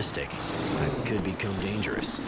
ballistic. That could become dangerous.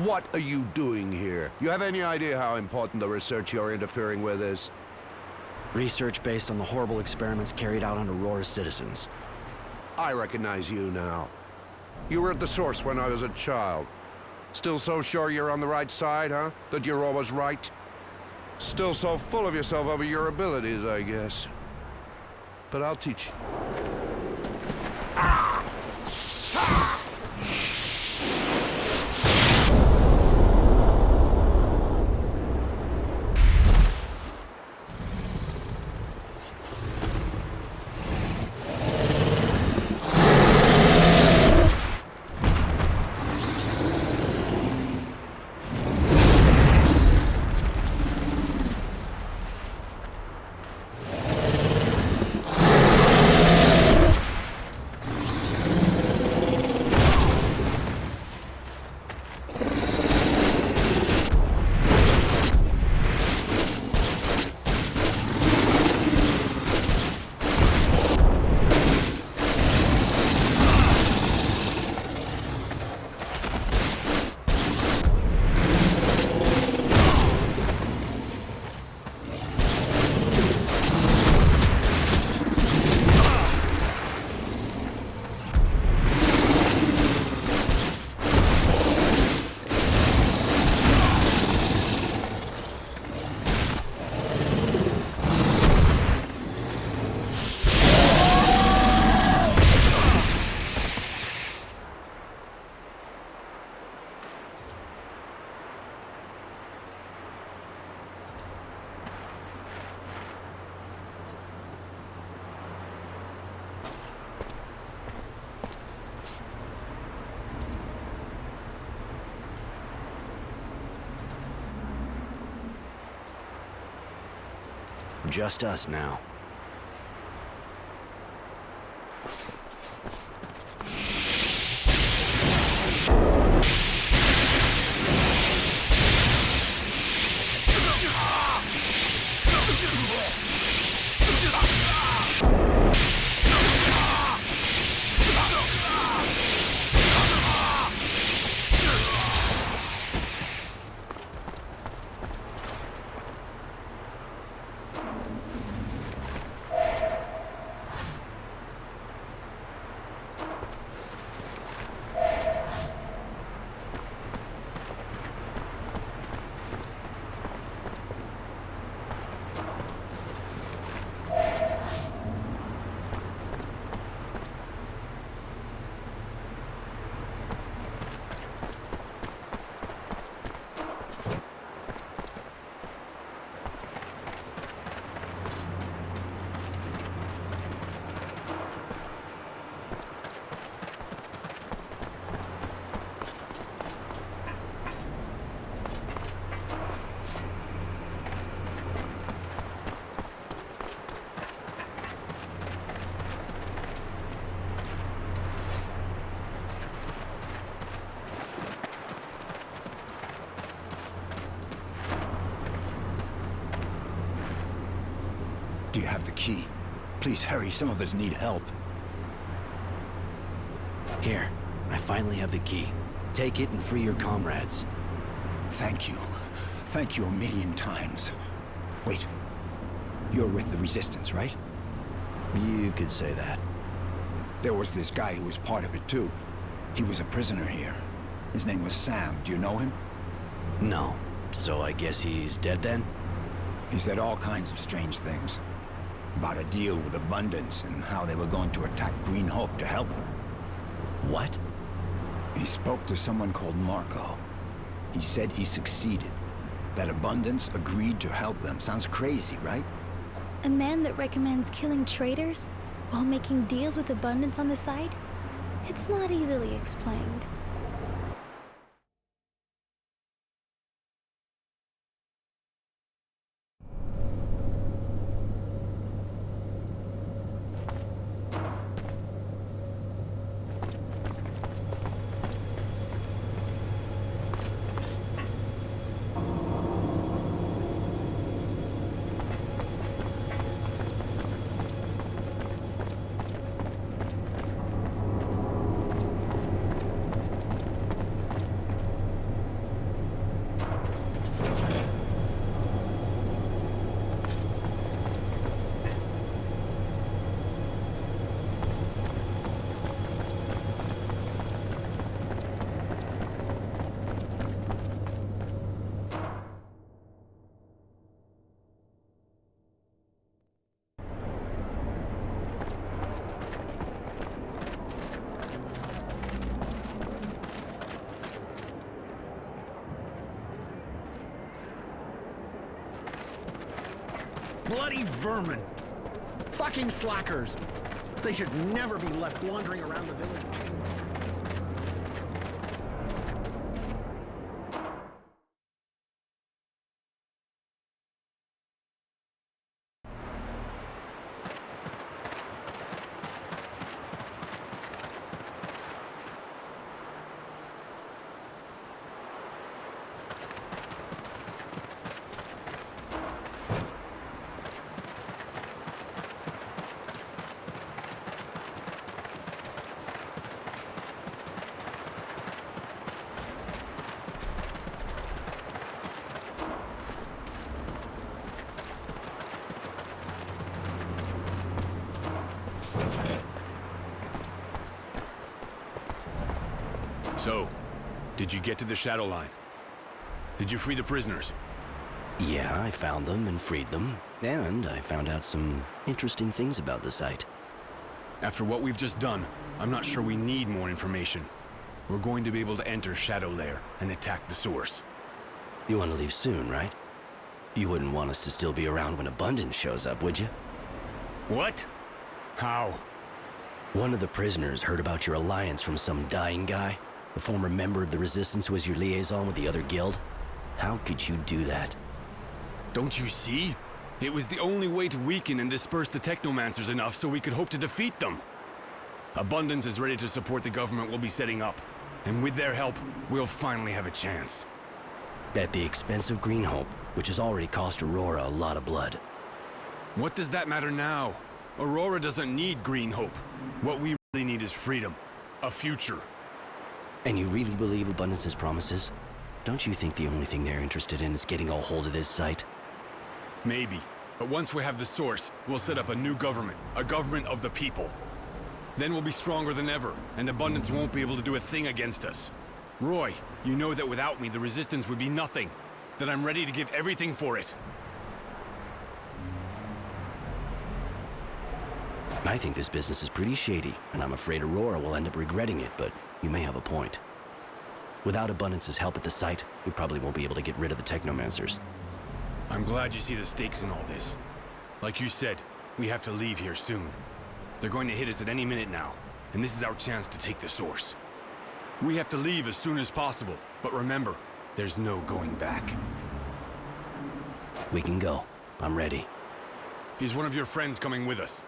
What are you doing here? You have any idea how important the research you're interfering with is? Research based on the horrible experiments carried out on Aurora's citizens. I recognize you now. You were at the source when I was a child. Still so sure you're on the right side, huh? That you're always right? Still so full of yourself over your abilities, I guess. But I'll teach you. Just us now. Do you have the key? Please hurry, some of us need help. Here, I finally have the key. Take it and free your comrades. Thank you. thank you a million times. Wait. You're with the Resistance, right? You could say that. There was this guy who was part of it, too. He was a prisoner here. His name was Sam. Do you know him? No. So I guess he's dead then? He said all kinds of strange things. About a deal with Abundance and how they were going to attack Green Hope to help them. What? He spoke to someone called Marco. He said he succeeded. That Abundance agreed to help them. Sounds crazy, right? A man that recommends killing traitors while making deals with Abundance on the side? It's not easily explained. Bloody vermin! Fucking slackers! They should never be left wandering around the village. So, did you get to the Shadow Line? Did you free the prisoners? Yeah, I found them and freed them. And I found out some interesting things about the site. After what we've just done, I'm not sure we need more information. We're going to be able to enter Shadow Lair and attack the source. You want to leave soon, right? You wouldn't want us to still be around when Abundance shows up, would you? What? How? One of the prisoners heard about your alliance from some dying guy. The former member of the Resistance who was your liaison with the other guild. How could you do that? Don't you see? It was the only way to weaken and disperse the Technomancers enough so we could hope to defeat them. Abundance is ready to support the government we'll be setting up. And with their help, we'll finally have a chance. At the expense of Green Hope, which has already cost Aurora a lot of blood. What does that matter now? Aurora doesn't need Green Hope. What we really need is freedom. A future. And you really believe Abundance's promises? Don't you think the only thing they're interested in is getting a hold of this site? Maybe. But once we have the source, we'll set up a new government. A government of the people. Then we'll be stronger than ever, and Abundance won't be able to do a thing against us. Roy, you know that without me, the Resistance would be nothing. That I'm ready to give everything for it. I think this business is pretty shady, and I'm afraid Aurora will end up regretting it, but you may have a point. Without Abundance's help at the site, we probably won't be able to get rid of the Technomancers. I'm glad you see the stakes in all this. Like you said, we have to leave here soon. They're going to hit us at any minute now, and this is our chance to take the source. We have to leave as soon as possible, but remember, there's no going back. We can go. I'm ready. Is one of your friends coming with us?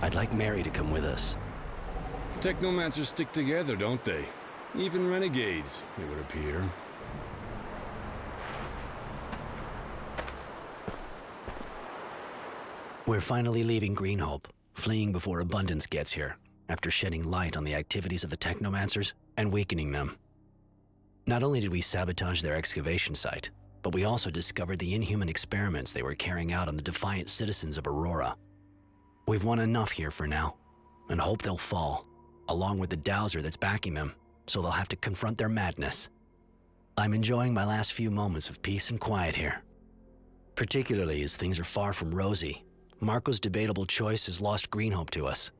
I'd like Mary to come with us. Technomancers stick together, don't they? Even renegades, it would appear. We're finally leaving Green Hope, fleeing before Abundance gets here. after shedding light on the activities of the Technomancers and weakening them. Not only did we sabotage their excavation site, but we also discovered the inhuman experiments they were carrying out on the defiant citizens of Aurora. We've won enough here for now, and hope they'll fall, along with the dowser that's backing them, so they'll have to confront their madness. I'm enjoying my last few moments of peace and quiet here. Particularly as things are far from rosy. Marco's debatable choice has lost Greenhope to us.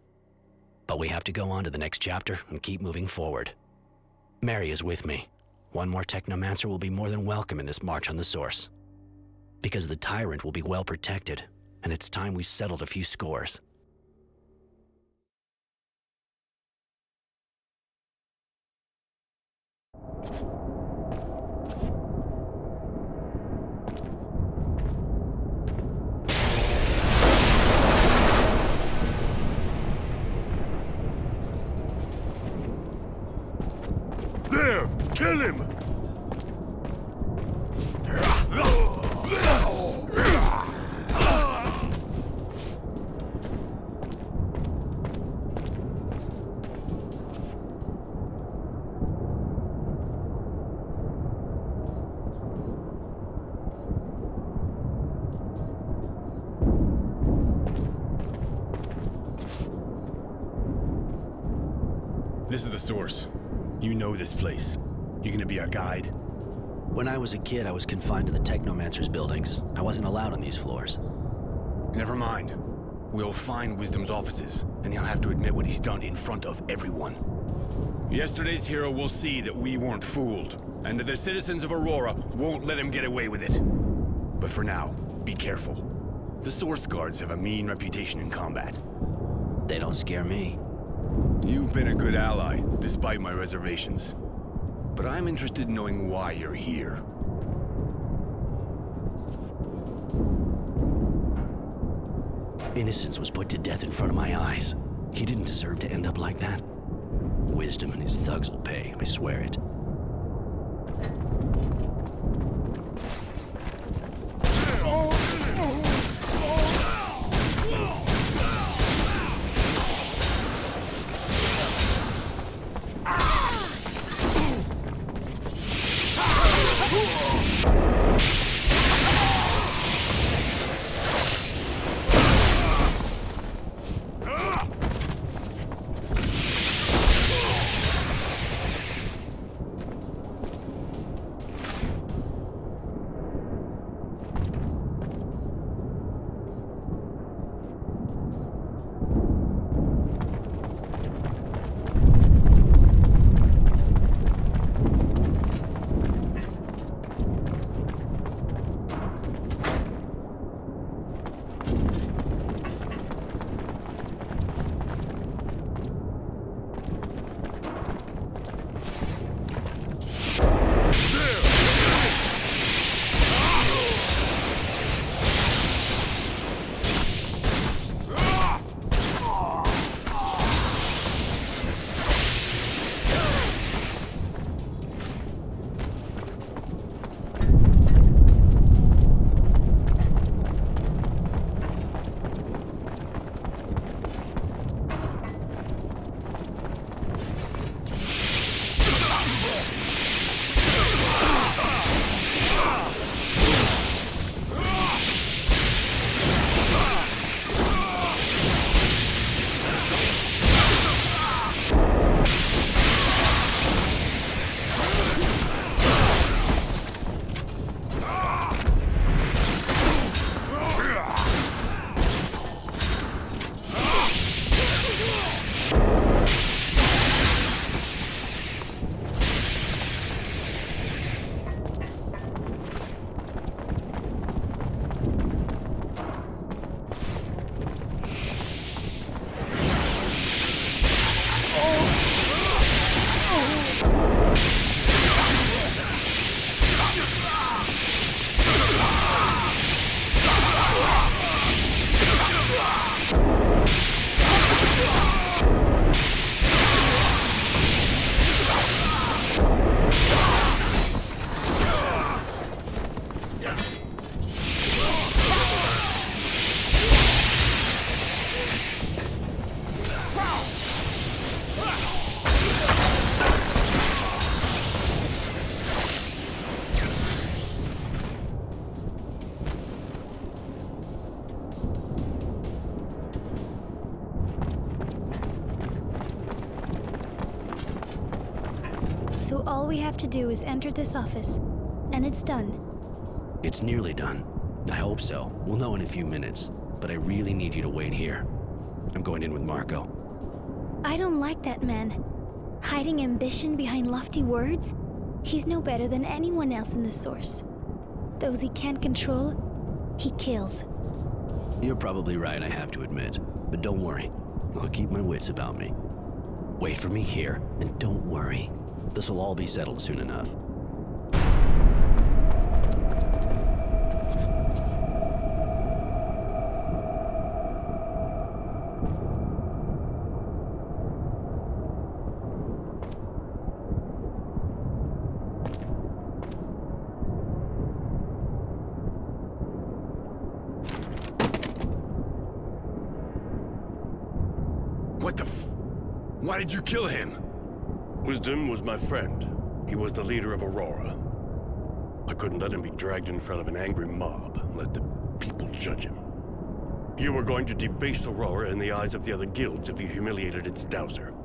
But we have to go on to the next chapter and keep moving forward. Mary is with me. One more Technomancer will be more than welcome in this march on the Source. Because the Tyrant will be well protected, and it's time we settled a few scores. There! Kill him! This is the Source. You know this place. You gonna be our guide? When I was a kid, I was confined to the Technomancer's buildings. I wasn't allowed on these floors. Never mind. We'll find Wisdom's offices, and he'll have to admit what he's done in front of everyone. Yesterday's hero will see that we weren't fooled, and that the citizens of Aurora won't let him get away with it. But for now, be careful. The Source Guards have a mean reputation in combat. They don't scare me. You've been a good ally, despite my reservations. But I'm interested in knowing why you're here. Innocence was put to death in front of my eyes. He didn't deserve to end up like that. Wisdom and his thugs will pay, I swear it. So all we have to do is enter this office, and it's done. It's nearly done. I hope so. We'll know in a few minutes. But I really need you to wait here. I'm going in with Marco. I don't like that man. Hiding ambition behind lofty words? He's no better than anyone else in the Source. Those he can't control, he kills. You're probably right, I have to admit. But don't worry. I'll keep my wits about me. Wait for me here, and don't worry. This will all be settled soon enough. What the Why did you kill him? Wisdom was my friend. He was the leader of Aurora. I couldn't let him be dragged in front of an angry mob. Let the people judge him. You were going to debase Aurora in the eyes of the other guilds if you humiliated its dowser.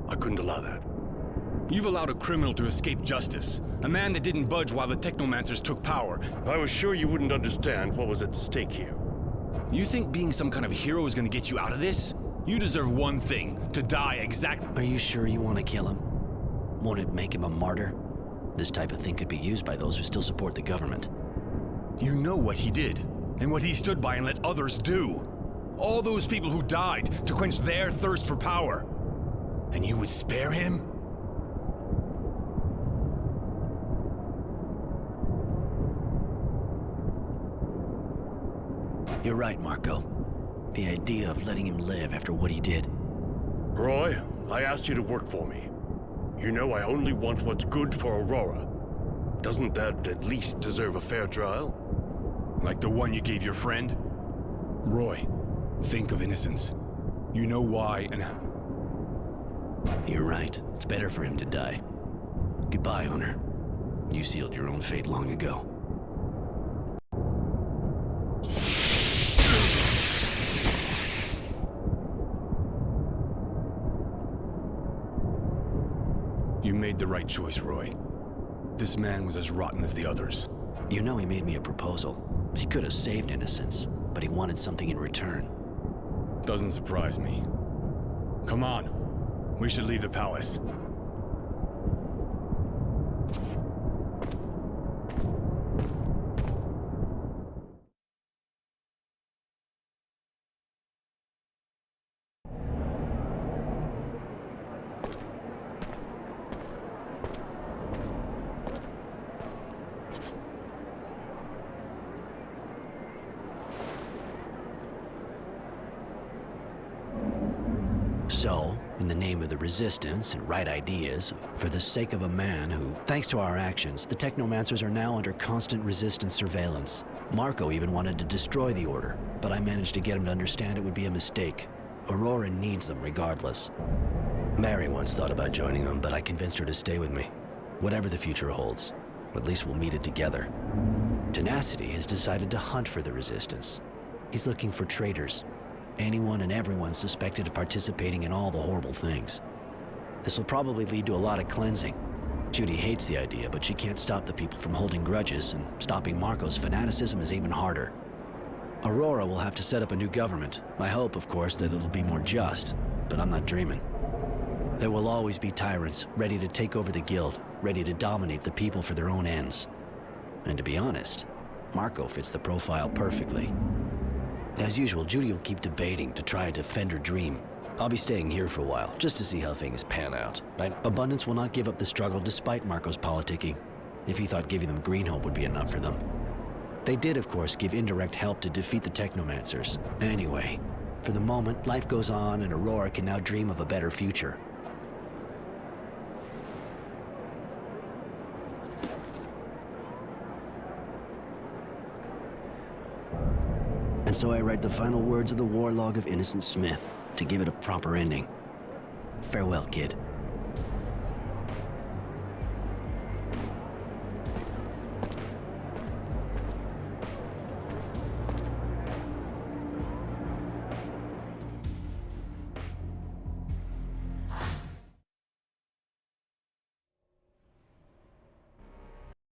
I couldn't allow that. You've allowed a criminal to escape justice. A man that didn't budge while the Technomancers took power. I was sure you wouldn't understand what was at stake here. You think being some kind of hero is gonna get you out of this? You deserve one thing, to die exactly. Are you sure you want to kill him? Won't it make him a martyr? This type of thing could be used by those who still support the government. You know what he did, and what he stood by and let others do. All those people who died to quench their thirst for power. And you would spare him? You're right, Marco. The idea of letting him live after what he did. Roy, I asked you to work for me. You know I only want what's good for Aurora. Doesn't that at least deserve a fair trial? Like the one you gave your friend? Roy, think of innocence. You know why and... You're right. It's better for him to die. Goodbye, Honor. You sealed your own fate long ago. You made the right choice, Roy. This man was as rotten as the others. You know he made me a proposal. He could have saved innocence, but he wanted something in return. Doesn't surprise me. Come on. We should leave the palace. So, in the name of the Resistance and right ideas, for the sake of a man who, thanks to our actions, the Technomancers are now under constant Resistance surveillance. Marco even wanted to destroy the Order, but I managed to get him to understand it would be a mistake. Aurora needs them regardless. Mary once thought about joining them, but I convinced her to stay with me. Whatever the future holds, at least we'll meet it together. Tenacity has decided to hunt for the Resistance. He's looking for traitors. Anyone and everyone suspected of participating in all the horrible things. This will probably lead to a lot of cleansing. Judy hates the idea, but she can't stop the people from holding grudges, and stopping Marco's fanaticism is even harder. Aurora will have to set up a new government. I hope, of course, that it'll be more just, but I'm not dreaming. There will always be tyrants, ready to take over the guild, ready to dominate the people for their own ends. And to be honest, Marco fits the profile perfectly. As usual, Judy will keep debating to try and defend her dream. I'll be staying here for a while, just to see how things pan out. Abundance will not give up the struggle despite Marco's politicking, if he thought giving them Green Hope would be enough for them. They did, of course, give indirect help to defeat the Technomancers. Anyway, for the moment, life goes on and Aurora can now dream of a better future. And so I write the final words of the War Log of Innocent Smith to give it a proper ending. Farewell, kid.